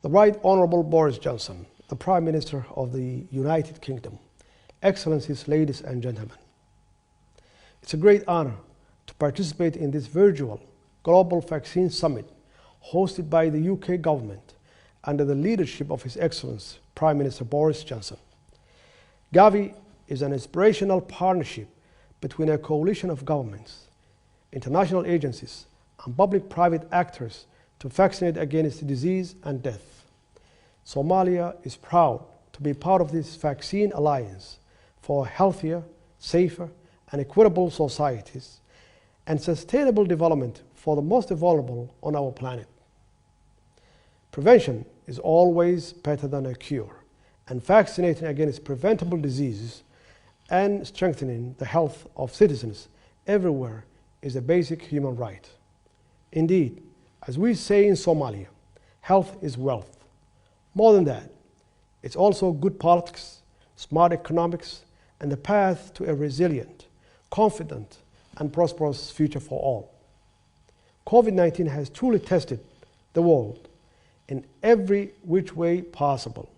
The Right Honourable Boris Johnson, the Prime Minister of the United Kingdom, Excellencies, ladies and gentlemen. It's a great honour to participate in this virtual Global Vaccine Summit hosted by the UK government under the leadership of His Excellency Prime Minister Boris Johnson. Gavi is an inspirational partnership between a coalition of governments, international agencies and public-private actors to vaccinate against disease and death. Somalia is proud to be part of this vaccine alliance for healthier, safer and equitable societies and sustainable development for the most vulnerable on our planet. Prevention is always better than a cure, and vaccinating against preventable diseases and strengthening the health of citizens everywhere is a basic human right. Indeed, as we say in Somalia, health is wealth. More than that, it's also good politics, smart economics, and the path to a resilient, confident, and prosperous future for all. COVID-19 has truly tested the world in every which way possible.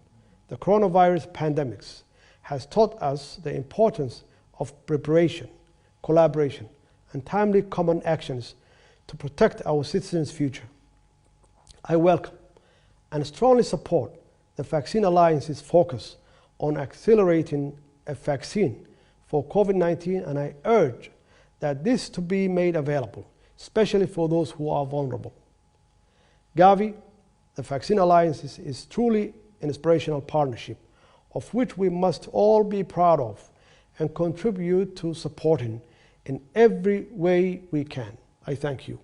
The coronavirus pandemic has taught us the importance of preparation, collaboration, and timely common actions to protect our citizens' future. I welcome and strongly support the Vaccine Alliance's focus on accelerating a vaccine for COVID-19, and I urge that this to be made available, especially for those who are vulnerable. Gavi, the Vaccine Alliance, is truly an inspirational partnership of which we must all be proud of and contribute to supporting in every way we can. I thank you.